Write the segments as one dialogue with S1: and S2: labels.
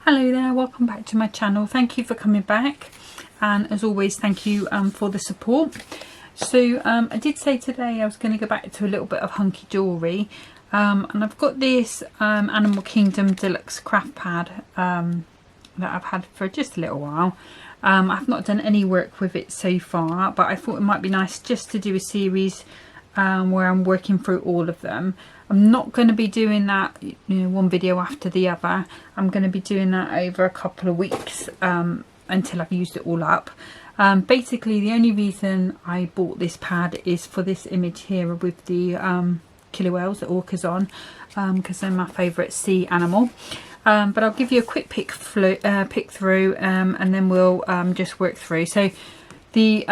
S1: Hello there, welcome back to my channel. Thank you for coming back, and as always thank you for the support. So I did say today I was going to go back to a little bit of Hunkydory, and I've got this Animal Kingdom Deluxe craft pad that I've had for just a little while. I've not done any work with it so far, but I thought it might be nice just to do a series where I'm working through all of them. I'm not going to be doing that, one video after the other. I'm going to be doing that over a couple of weeks until I've used it all up. Basically, the only reason I bought this pad is for this image here with the killer whales, the orcas on, because they're my favourite sea animal. But I'll give you a quick pick through, and then we'll just work through. So the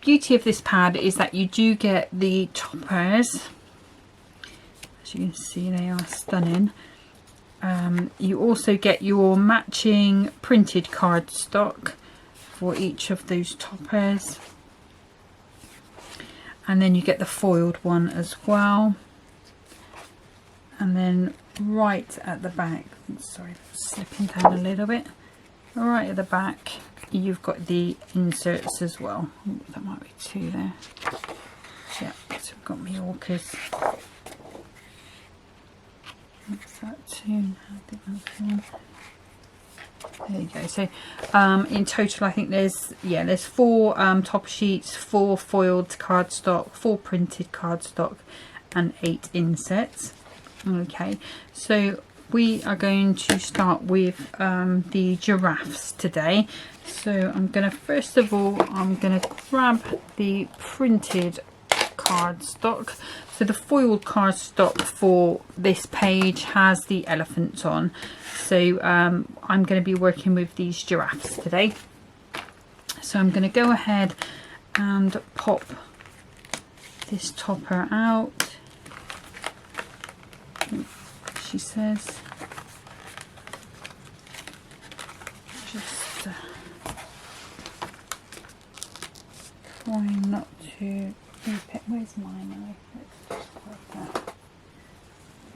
S1: beauty of this pad is that you do get the toppers. As you can see, they are stunning. You also get your matching printed cardstock for each of those toppers, and then you get the foiled one as well. And then right at the back, sorry, slipping down a little bit, right at the back you've got the inserts as well. Ooh, that might be two there. Yeah, so we've got my orcas. What's that two? I think that's one. There you go. So in total I think there's 4 top sheets, 4 foiled cardstock, 4 printed cardstock, and 8 insets. Okay, so we are going to start with the giraffes today. So I'm going to first of all grab the printed cardstock. So the foiled cardstock for this page has the elephants on. So I'm going to be working with these giraffes today. So I'm going to go ahead and pop this topper out. She says just try not to rip it. Where's my knife? Let's just like that.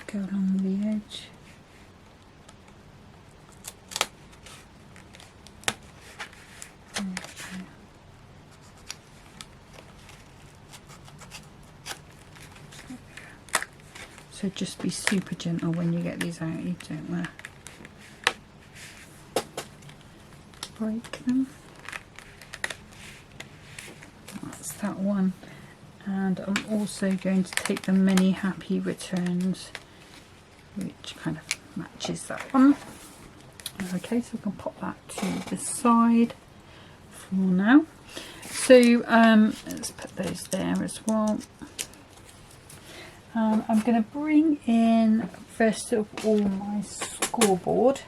S1: Go along the edge. Okay. So just be super gentle when you get these out. You don't want to break them. That's that one. And I'm also going to take the many happy returns, which kind of matches that one. Okay, so we can pop that to the side for now. So let's put those there as well. I'm going to bring in first of all my scoreboard.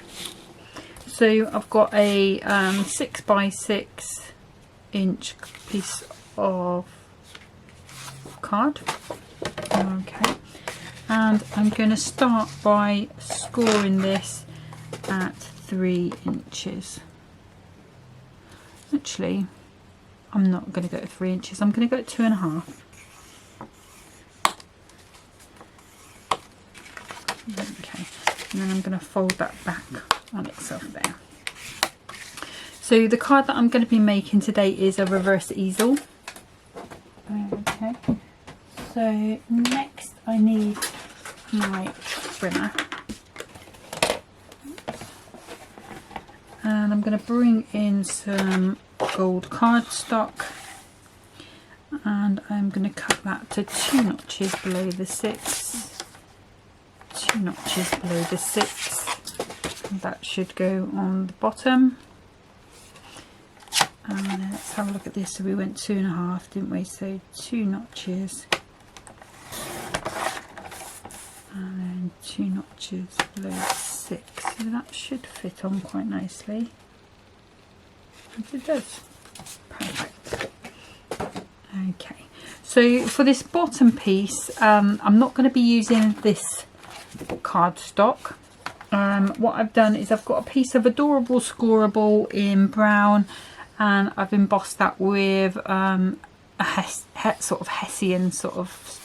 S1: So I've got a 6 by 6 inch piece of card. Okay, and I'm going to start by scoring this at 3 inches. Actually, I'm not going to go at 3 inches. I'm going to go at 2.5. Okay, and then I'm going to fold that back on itself there. So the card that I'm going to be making today is a reverse easel. Okay, so next I need my trimmer, and I'm going to bring in some gold cardstock, and I'm going to cut that to 2 notches below the 6. 2 notches below the 6, and that should go on the bottom. And let's have a look at this. So we went 2.5, didn't we? So 2 notches, and then 2 notches below 6. So that should fit on quite nicely. And it does. Perfect. Okay. So for this bottom piece, I'm not going to be using this cardstock. What I've done is I've got a piece of adorable scoreable in brown, and I've embossed that with a sort of Hessian sort of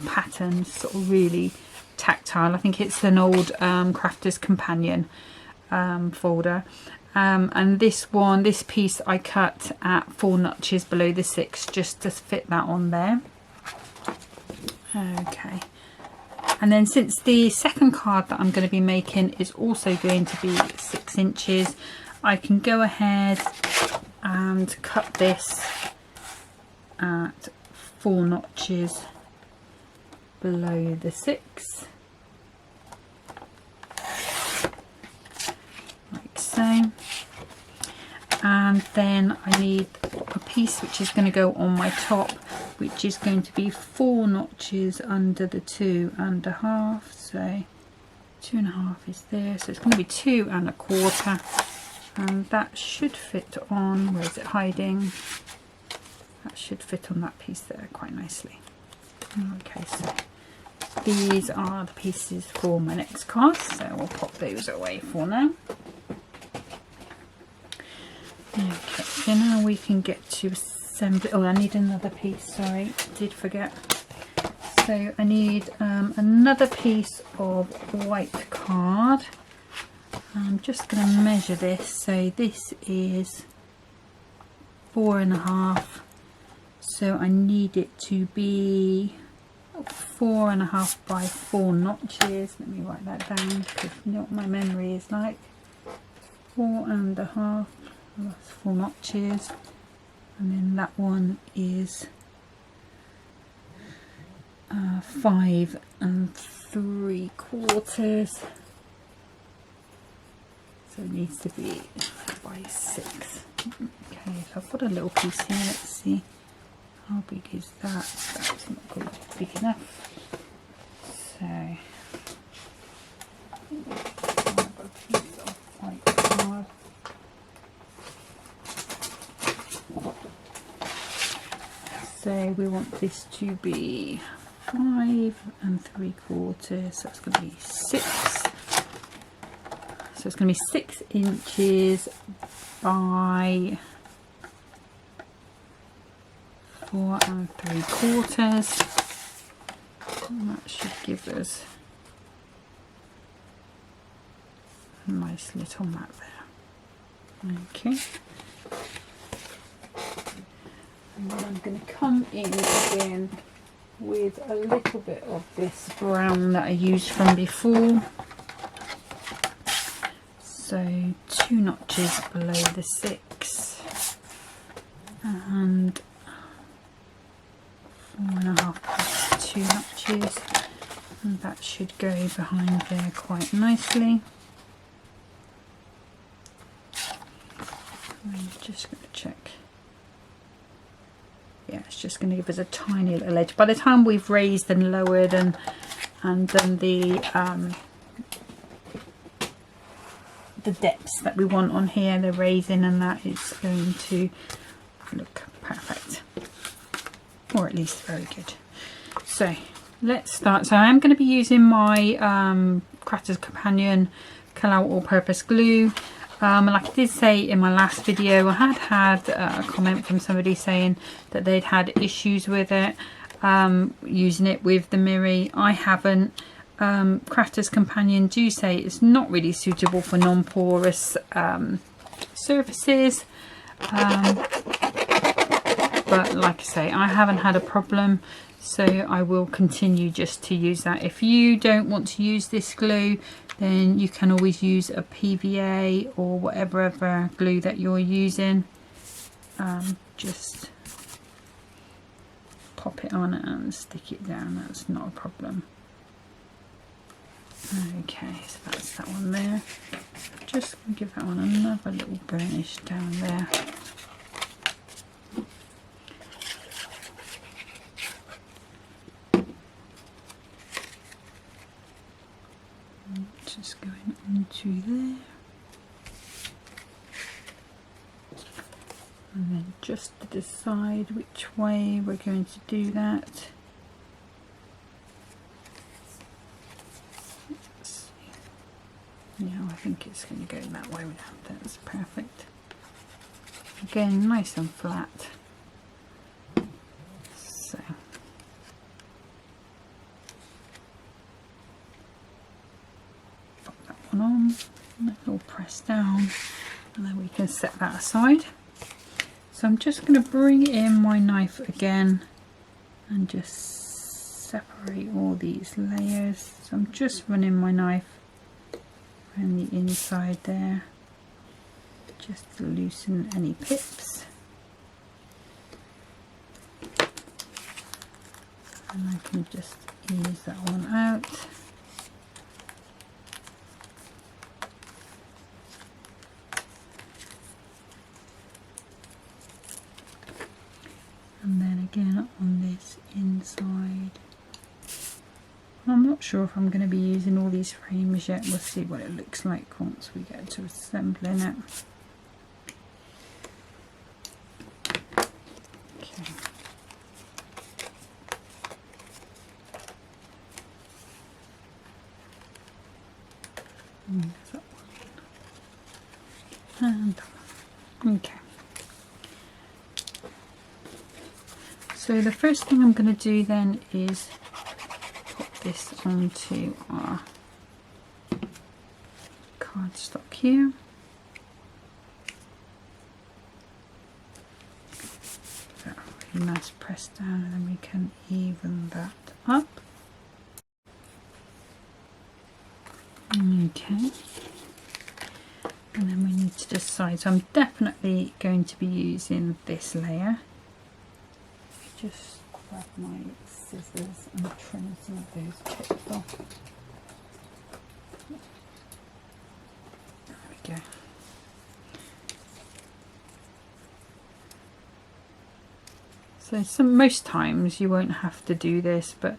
S1: pattern, sort of really tactile. I think it's an old Crafter's Companion folder. And this piece I cut at 4 notches below the 6 just to fit that on there. Okay, and then since the second card that I'm going to be making is also going to be 6 inches, I can go ahead and cut this at 4 notches below the 6, like so. And then I need a piece which is going to go on my top, which is going to be 4 notches under the 2.5. So 2.5 is there, so it's going to be 2 1/4, and that should fit on, where is it hiding? That should fit on that piece there quite nicely. Okay, so these are the pieces for my next card, so we'll pop those away for now. Okay, so now we can get to assembly. Oh, I need another piece, sorry, did forget. So I need another piece of white card. I'm just going to measure this. So this is 4.5, so I need it to be 4.5 by 4 notches. Let me write that down, because you know what my memory is like. 4.5, that's 4 notches, and then that one is 5 3/4, so it needs to be by 6. Okay, so I've got a little piece here, let's see how big is that. That's not going to be big enough, so a piece of white card. So we want this to be 5 3/4, so it's going to be 6. So it's going to be 6 inches by 4 3/4. And that should give us a nice little map there. Okay. And then I'm going to come in again with a little bit of this brown that I used from before. So 2 notches below the 6 and 4.5 plus 2 notches, and that should go behind there quite nicely. I'm just going to check. Yeah, it's just going to give us a tiny little edge. By the time we've raised and lowered and done the depths that we want on here, the raising and that, is going to look perfect, or at least very good. So let's start. So I'm going to be using my Crafter's Companion Collal all-purpose glue. Like I did say in my last video, I had a comment from somebody saying that they'd had issues with it, using it with the Miri. I haven't. Crafter's Companion do say it's not really suitable for non-porous surfaces, but like I say, I haven't had a problem, so I will continue just to use that. If you don't want to use this glue, then you can always use a PVA or whatever other glue that you're using. Just pop it on and stick it down, that's not a problem. Okay, so that's that one there. Just give that one another little burnish down there. Just going into there, and then just to decide which way we're going to do that. Yeah, I think it's going to go that way with that. That's perfect. Again, nice and flat. So pop that one on. And that's all pressed down, and then we can set that aside. So I'm just going to bring in my knife again and just separate all these layers. So I'm just running my knife around the inside there, just to loosen any pips. And I can just ease that one out. And then again on this inside. I'm not sure if I'm going to be using all these frames yet. We'll see what it looks like once we get to assembling it. Okay. There's that one. And that one. Okay. So the first thing I'm going to do then is put this onto our cardstock here. That really nice press down, and then we can even that up. Okay. And then we need to decide. So I'm definitely going to be using this layer. Just grab my scissors and trim some of those chips off. There we go. So most times you won't have to do this, but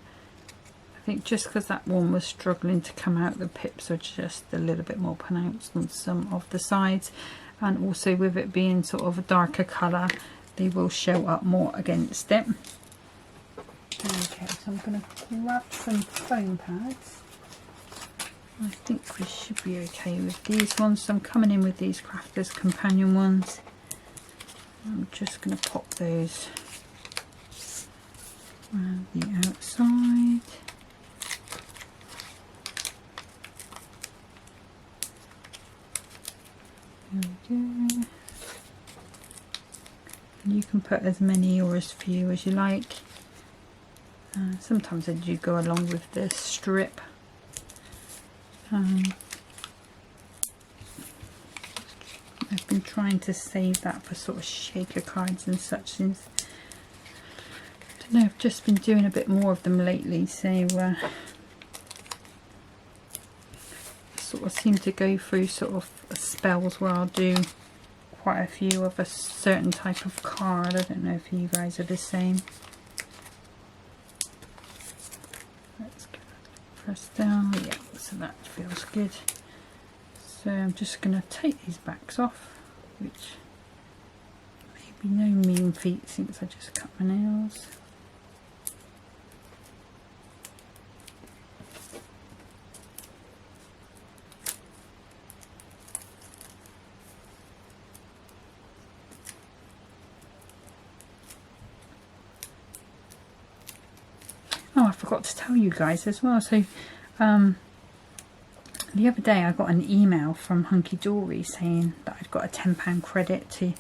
S1: I think just because that one was struggling to come out, the pips are just a little bit more pronounced on some of the sides, and also with it being sort of a darker colour, they will show up more against it. Okay, so I'm going to grab some foam pads. I think we should be okay with these ones. So I'm coming in with these Crafters Companion ones. I'm just going to pop those around the outside. There we go. You can put as many or as few as you like. Sometimes I do go along with the strip. I've been trying to save that for sort of shaker cards and such since, I don't know, I've just been doing a bit more of them lately, so sort of seem to go through sort of spells where I'll do quite a few of a certain type of card. I don't know if you guys are the same. Let's get that pressed down. Yeah, so that feels good. So I'm just going to take these backs off, which may be no mean feat since I just cut my nails. Oh, I forgot to tell you guys as well. So the other day I got an email from Hunkydory saying that I'd got a £10 credit to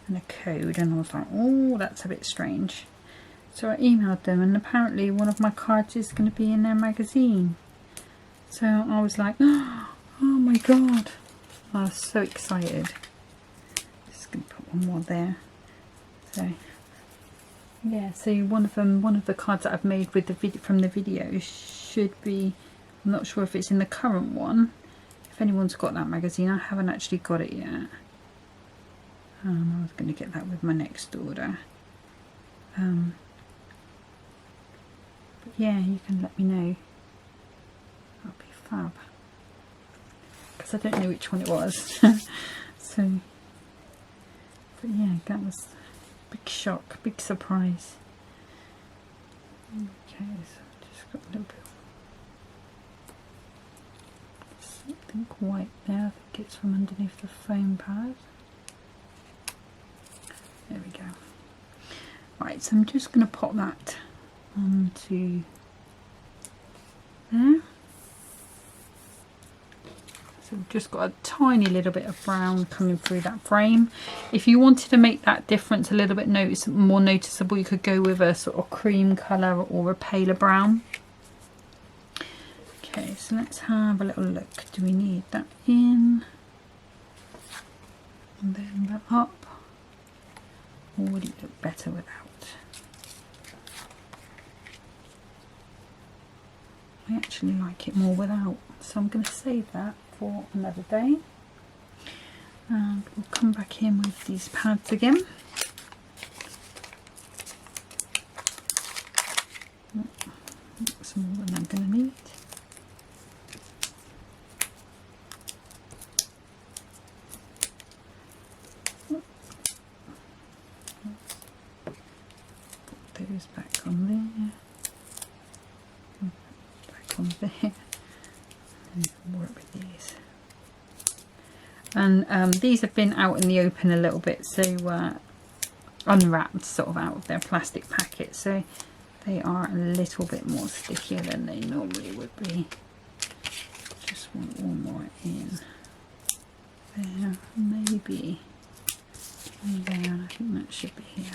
S1: and a code, and I was like, oh, that's a bit strange. So I emailed them, and apparently one of my cards is going to be in their magazine. So I was like, oh my god, I was so excited. Just going to put one more there. So yeah, so one of the cards that I've made with the video from the video should be, I'm not sure if it's in the current one. If anyone's got that magazine, I haven't actually got it yet. I was going to get that with my next order. But yeah, you can let me know. That'll be fab. Because I don't know which one it was. So, but yeah, that was big shock, big surprise. Okay, so I've just got a little bit of something white there. I think it's from underneath the foam pad. There we go. Right, so I'm just going to pop that onto there. So we've just got a tiny little bit of brown coming through that frame. If you wanted to make that difference a little bit more noticeable, you could go with a sort of cream colour or a paler brown. Okay, so let's have a little look. Do we need that in? And then that up? Or would it look better without? I actually like it more without, so I'm going to save that for another day. And we'll come back in with these pads again. That's more than I'm going to need. Put those back on there. On there and work with these, and these have been out in the open a little bit, so unwrapped sort of out of their plastic packet, so they are a little bit more stickier than they normally would be. Just want one more in there, maybe there. I think that should be here.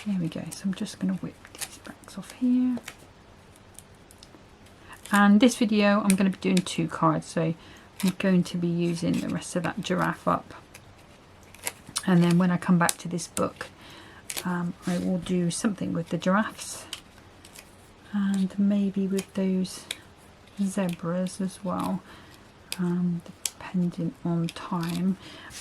S1: There we go. So I'm just going to whip these backs off here. And this video I'm going to be doing 2 cards, so I'm going to be using the rest of that giraffe up, and then when I come back to this book I will do something with the giraffes and maybe with those zebras as well, depending on time.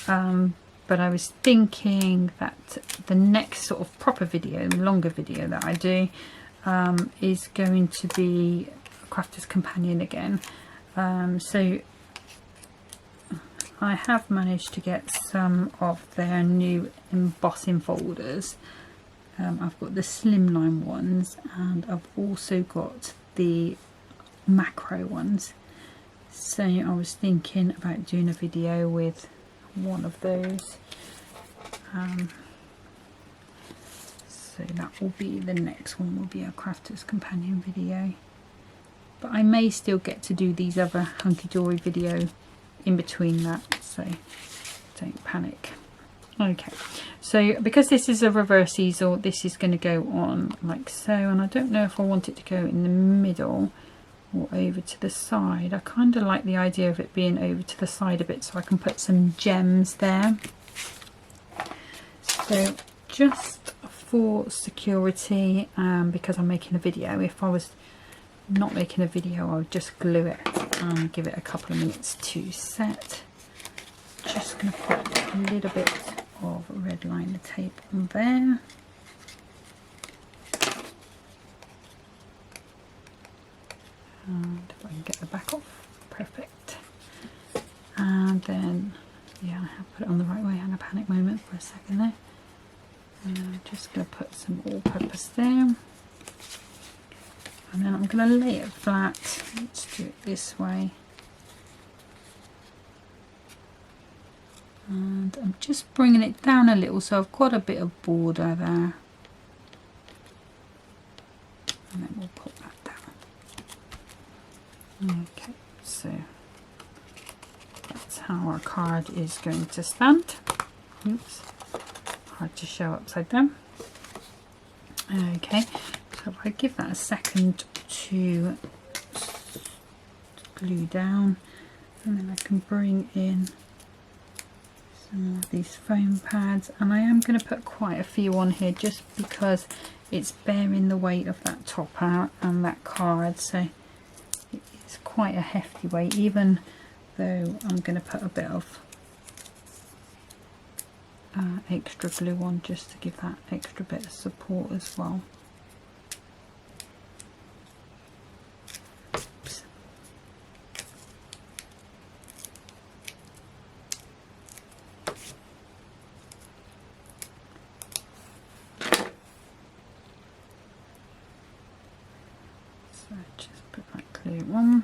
S1: But I was thinking that the next sort of proper video, longer video that I do is going to be Crafter's Companion again. So I have managed to get some of their new embossing folders. I've got the slimline ones, and I've also got the macro ones. So I was thinking about doing a video with one of those. So that will be the next one, will be a Crafter's Companion video. But I may still get to do these other Hunkydory video in between that, so don't panic. Okay, so because this is a reverse easel, this is going to go on like so, and I don't know if I want it to go in the middle or over to the side. I kind of like the idea of it being over to the side a bit, so I can put some gems there. So just for security, because I'm making a video, if I was not making a video I would just glue it and give it a couple of minutes to set. Just going to put a little bit of red liner tape on there. And if I can get the back off, perfect. And then, yeah, I have put it on the right way. I had a panic moment for a second there. And I'm just going to put some all-purpose there. And then I'm going to lay it flat. Let's do it this way. And I'm just bringing it down a little, so I've got a bit of border there. And then we'll put that down. Okay, so that's how our card is going to stand. Oops, hard to show upside down. Okay. So if I give that a second to glue down, and then I can bring in some of these foam pads, and I am going to put quite a few on here just because it's bearing the weight of that topper and that card, so it's quite a hefty weight, even though I'm going to put a bit of extra glue on just to give that extra bit of support as well. Just put that clear on,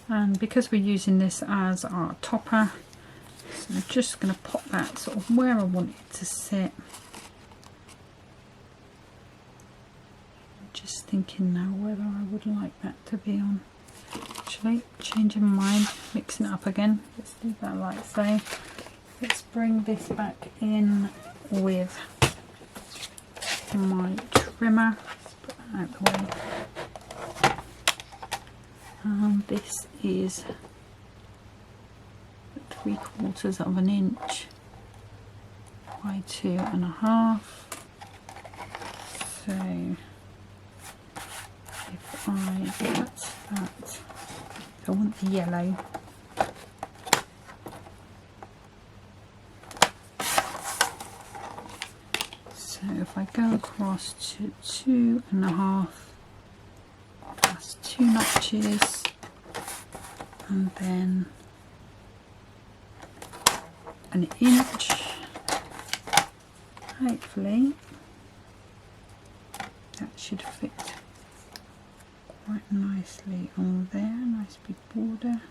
S1: and because we're using this as our topper, so I'm just going to pop that sort of where I want it to sit. I'm just thinking now whether I would like that to be on actually, changing my mind, mixing it up again. Let's leave that like so. Let's bring this back in with my trimmer. Let's put that out the way. This is 3/4 of an inch by 2.5. So if I cut that, I want the yellow. So if I go across to 2.5, that's 2 notches, and then an inch, hopefully that should fit quite nicely on there. Nice big border.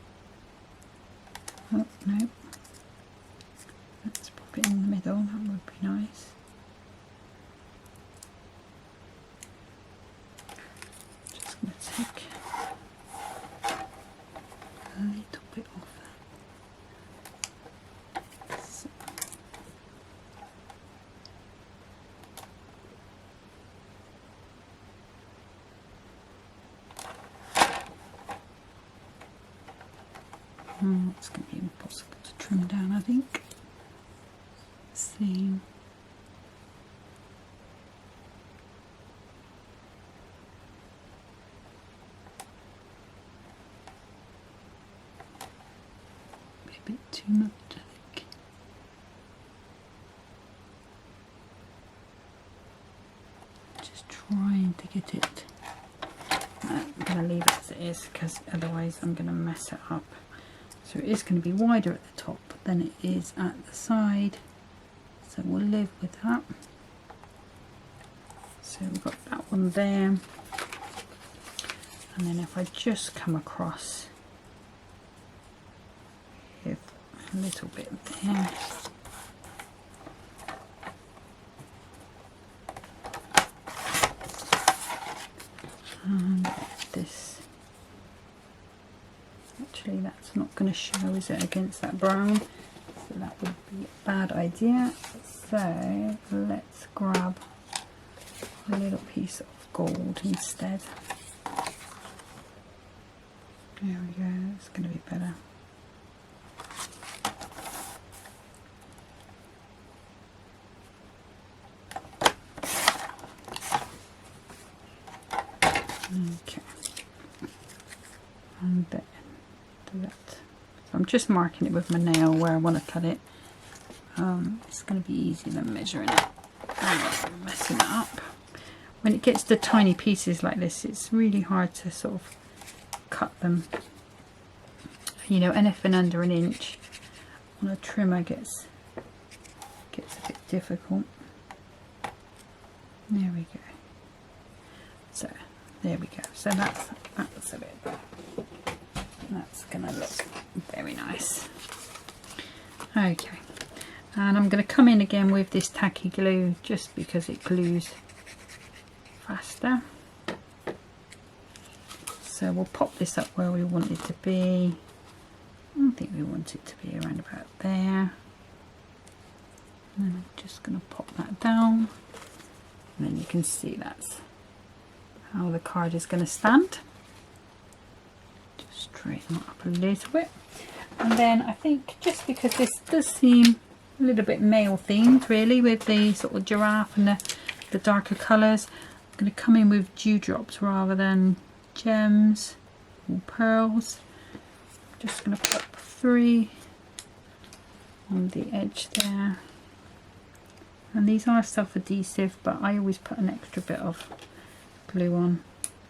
S1: Oh no, let's pop it in the middle, that would be nice. Just going to take a little bit off that. So. It's going to be impossible to trim down, I think. Let's see. A bit too much, I think. Just trying to get it. I'm going to leave it as it is because otherwise I'm going to mess it up. So it is going to be wider at the top than it is at the side. So we'll live with that. So we've got that one there. And then if I just come across with a little bit there. And this. Actually, that's not going to show, is it, against that brown? So that would be a bad idea. So let's grab a little piece of gold instead. There we go, it's going to be better. Okay. And then do that. So I'm just marking it with my nail where I want to cut it. It's going to be easier than measuring it and messing it up. When it gets to tiny pieces like this, it's really hard to sort of cut them. You know, anything under an inch on a trimmer gets a bit difficult. There we go. So there we go. So that's a bit. That's gonna look very nice. Okay, and I'm going to come in again with this tacky glue just because it glues faster. So we'll pop this up where we want it to be. I think we want it to be around about there. And then I'm just going to pop that down, and then you can see that's how the card is going to stand. Just straighten it up a little bit. And then I think, just because this does seem a little bit male themed really, with the sort of giraffe and the darker colours, I'm going to come in with dewdrops rather than gems or pearls. I'm just going to put 3 on the edge there. And these are self-adhesive, but I always put an extra bit of glue on.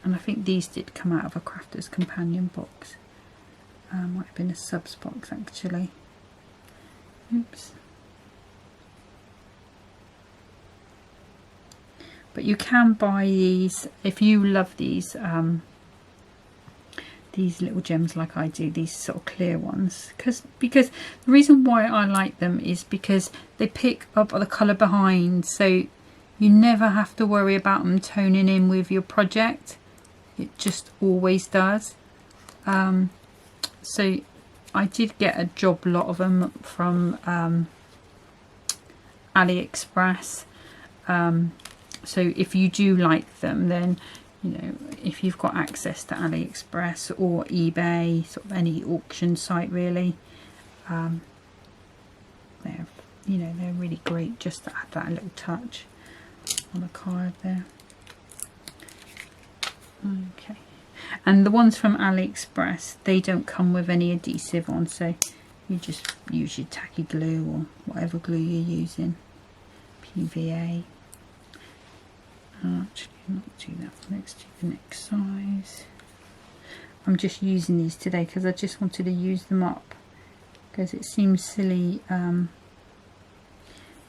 S1: And I think these did come out of a Crafter's Companion box. Might have been a subs box actually. Oops. But you can buy these if you love these little gems like I do, these sort of clear ones, because the reason why I like them is because they pick up the colour behind, so you never have to worry about them toning in with your project. It just always does. So I did get a job lot of them from AliExpress. So if you do like them, then you know, if you've got access to AliExpress or eBay, sort of any auction site really, they're, you know, they're really great just to add that little touch on a card there. Okay, and the ones from AliExpress, they don't come with any adhesive on, so you just use your tacky glue or whatever glue you're using, PVA. Actually, not do that. Let's do the next size. I'm just using these today because I just wanted to use them up, because it seems silly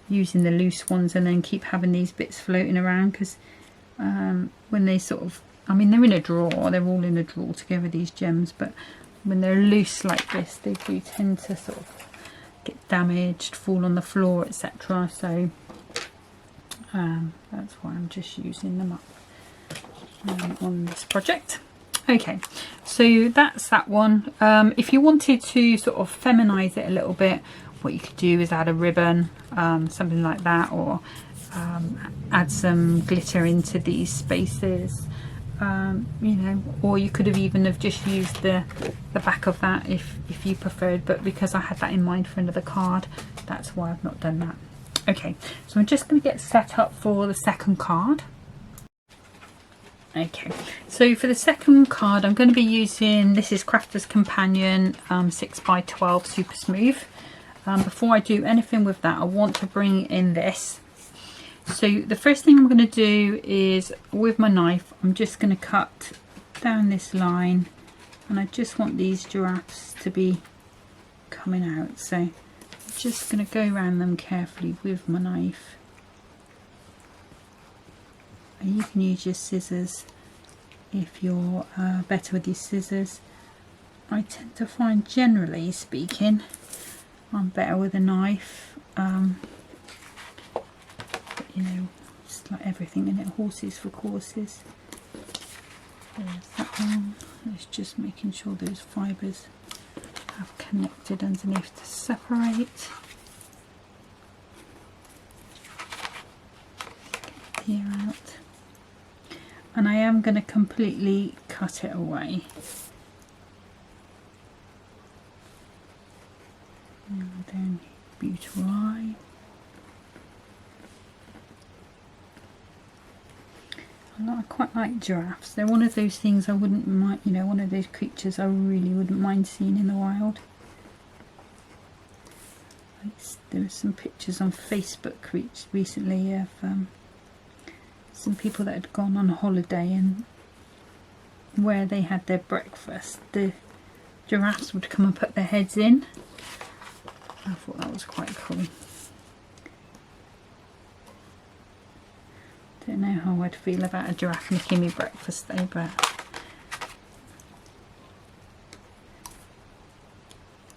S1: using the loose ones and then keep having these bits floating around, because when they sort of, I mean, they're in a drawer, they're all in a drawer together, these gems, but when they're loose like this, they do tend to sort of get damaged, fall on the floor, etc. So that's why I'm just using them up on this project. Okay, so that's that one. If you wanted to sort of feminize it a little bit, what you could do is add a ribbon, something like that, or add some glitter into these spaces, you know, or you could have even have just used the back of that if you preferred, but because I had that in mind for another card, that's why I've not done that. Okay, so I'm just going to get set up for the second card. Okay, so for the second card I'm going to be using, this is Crafter's Companion 6x12 Super Smooth. Before I do anything with that, I want to bring in this. So the first thing I'm going to do is, with my knife, I'm just going to cut down this line, and I just want these giraffes to be coming out. So I'm just going to go around them carefully with my knife. And you can use your scissors if you're better with your scissors. I tend to find, generally speaking, I'm better with a knife. But, you know, just like everything in it, horses for courses. There's that one. It's just making sure those fibres have connected underneath to separate. Get the ear out. And I am going to completely cut it away. And then beautiful eye. I quite like giraffes. They're one of those things I wouldn't mind, you know, one of those creatures I really wouldn't mind seeing in the wild. There were some pictures on Facebook recently of some people that had gone on holiday, and where they had their breakfast, the giraffes would come and put their heads in. I thought that was quite cool. Don't know how I'd feel about a giraffe making me breakfast though, but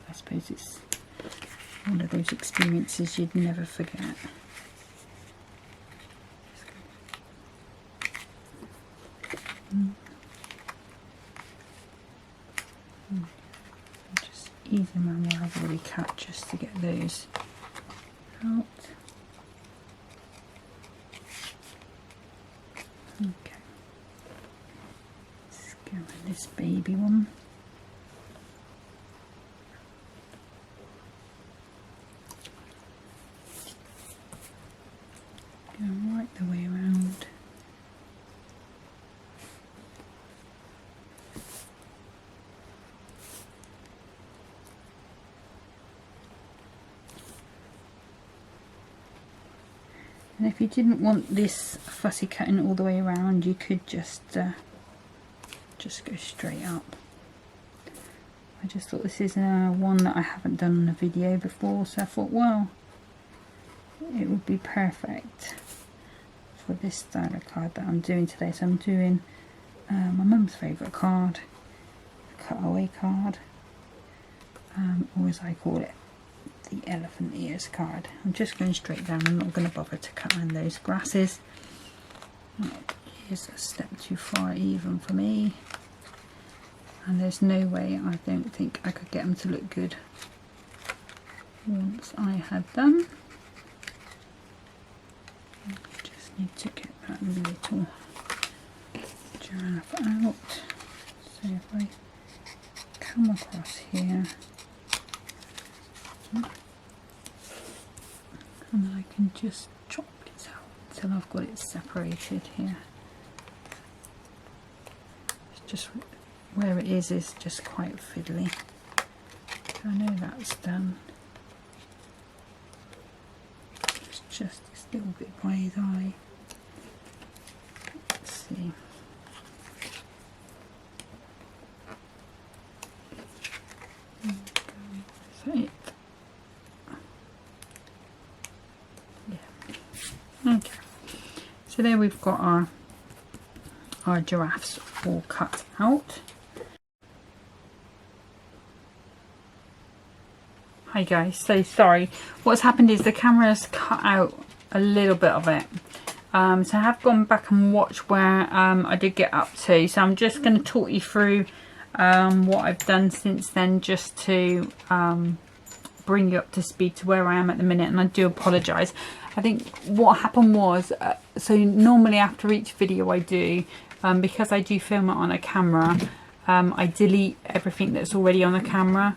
S1: I suppose it's one of those experiences you'd never forget. Just ease them around where I've already cut, just to get those out. Okay, let's go with this baby one. Go right the way around. And if you didn't want this fussy cutting all the way around, you could just go straight up. I just thought this is one that I haven't done on a video before, so I thought, well, it would be perfect for this style of card that I'm doing today. So I'm doing my mum's favourite card, a cutaway card, or as I call it, the elephant ears card. I'm just going straight down. I'm not going to bother to cut around those grasses. Here's a step too far even for me. and there's no way, I don't think I could get them to look good once I had them. Just need to get that little giraffe out. So if I come across here, and I can just chop it out until I've got it separated here. It's just where it is just quite fiddly. I know that's done. It's just this little bit by his eye. Let's see. Is that it? Yeah. Okay. So there we've got our giraffes all cut out. Hi guys, so sorry. What's happened is the camera's cut out a little bit of it. So I have gone back and watched where I did get up to. So I'm just going to talk you through what I've done since then, just to bring you up to speed to where I am at the minute. And I do apologise. I think what happened was, so normally after each video I do, because I do film it on a camera, I delete everything that's already on the camera.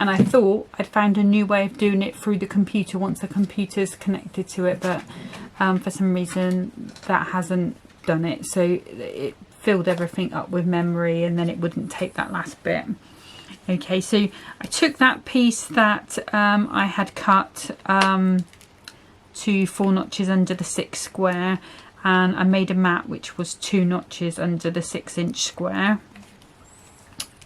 S1: And I thought I'd found a new way of doing it through the computer once the computer's connected to it, but for some reason that hasn't done it. So it filled everything up with memory and then it wouldn't take that last bit. Okay, so I took that piece that I had cut to 4 notches under the 6 square, and I made a mat which was 2 notches under the 6-inch square.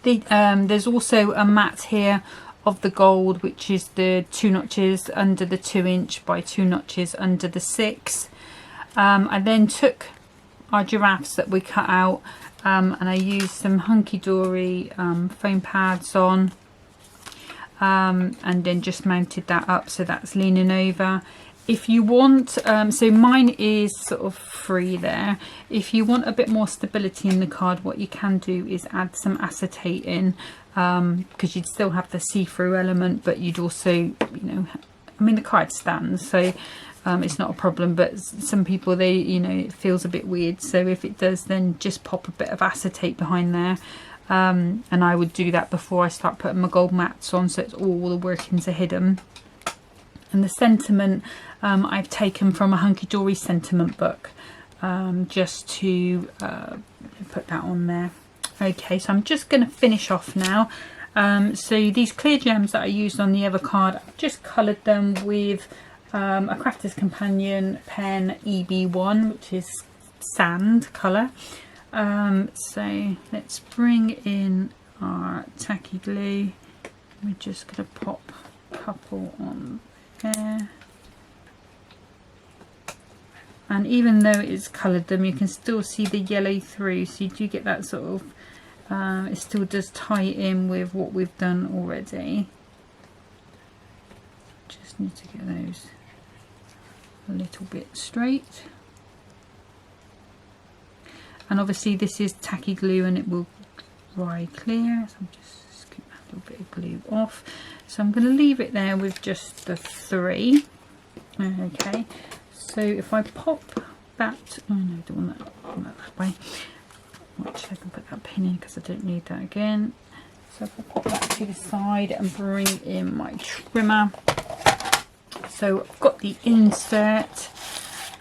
S1: There's also a mat here of the gold, which is the 2 notches under the 2-inch by 2 notches under the 6. I then took our giraffes that we cut out, and I used some Hunkydory foam pads on, and then just mounted that up so that's leaning over. If you want, so mine is sort of free there. If you want a bit more stability in the card, what you can do is add some acetate in, because you'd still have the see-through element, but you'd also, you know, I mean the card stands, so it's not a problem, but some people, they, you know, it feels a bit weird. So if it does, then just pop a bit of acetate behind there. And I would do that before I start putting my gold mats on, so it's all the workings are hidden. And the sentiment I've taken from a Hunkydory sentiment book, just to put that on there. Okay, so I'm just going to finish off now. So these clear gems that I used on the other card, I've just coloured them with a Crafter's Companion pen EB1, which is sand colour. So let's bring in our tacky glue. We're just going to pop a couple on there. And even though it's coloured them, you can still see the yellow through, so you do get that sort of, it still does tie in with what we've done already. Just need to get those a little bit straight. And obviously this is tacky glue and it will dry clear, so I'm just scoop that little bit of glue off. So I'm going to leave it there with just the 3. Okay, so if I pop that, oh no, I don't want that way. Actually, I can put that pin in because I don't need that again. So if I pop that to the side and bring in my trimmer. So I've got the insert,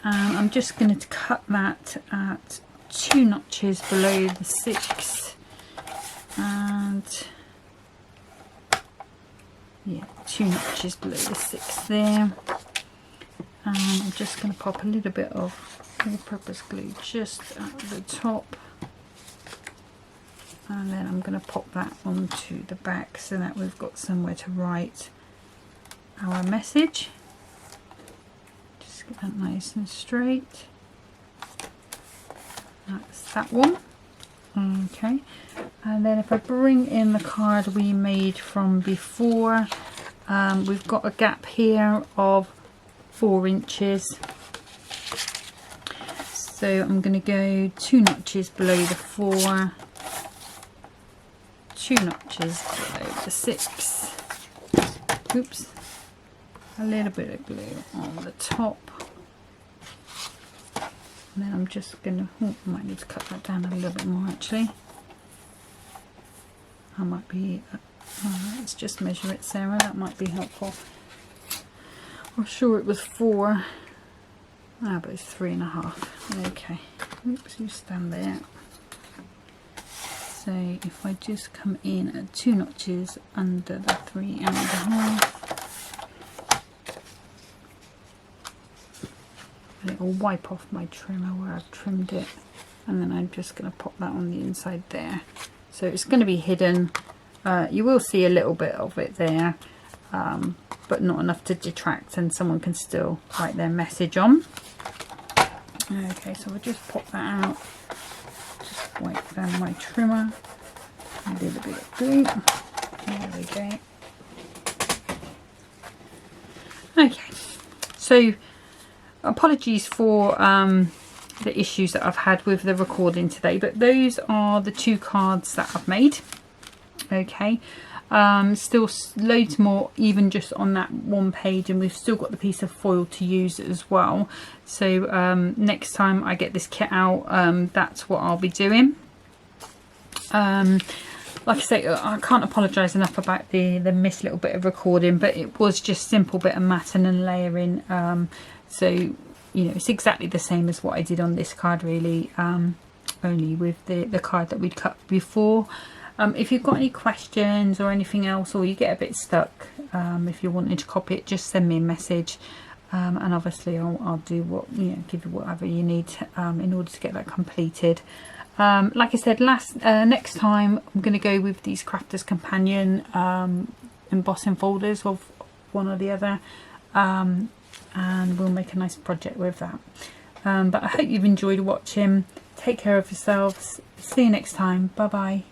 S1: and I'm just going to cut that at 2 notches below the 6, and yeah, 2 notches below the 6 there. And I'm just going to pop a little bit of all-purpose glue just at the top, and then I'm going to pop that onto the back so that we've got somewhere to write our message. Just get that nice and straight. That's that one. Okay, and then if I bring in the card we made from before, we've got a gap here of 4 inches. So I'm going to go 2 notches below the 4, 2 notches below the 6. Oops, a little bit of glue on the top. And then I'm just going to, I might need to cut that down a little bit more actually. I might be, let's just measure it, Sarah, that might be helpful. I'm sure it was 4, but it's 3.5. Okay, oops, you stand there. So if I just come in at 2 notches under the 3.5, it will wipe off my trimmer where I've trimmed it, and then I'm just going to pop that on the inside there. So it's going to be hidden. You will see a little bit of it there, but not enough to detract, and someone can still write their message on. Okay, so we'll just pop that out. Just wipe down my trimmer. A little bit of glue. There we go. Okay, so apologies for the issues that I've had with the recording today, but those are the 2 cards that I've made. Okay, still loads more even just on that one page, and we've still got the piece of foil to use as well. So next time I get this kit out, that's what I'll be doing. Like I say, I can't apologise enough about the missed little bit of recording, but it was just simple bit of matting and layering. So, you know, it's exactly the same as what I did on this card really, only with the card that we'd cut before. If you've got any questions or anything else, or you get a bit stuck, if you're wanting to copy it, just send me a message, and obviously I'll do what, you know, give you whatever you need in order to get that completed. Like I said, next time I'm going to go with these Crafter's Companion embossing folders of one or the other, and we'll make a nice project with that. But I hope you've enjoyed watching. Take care of yourselves. See you next time. Bye bye.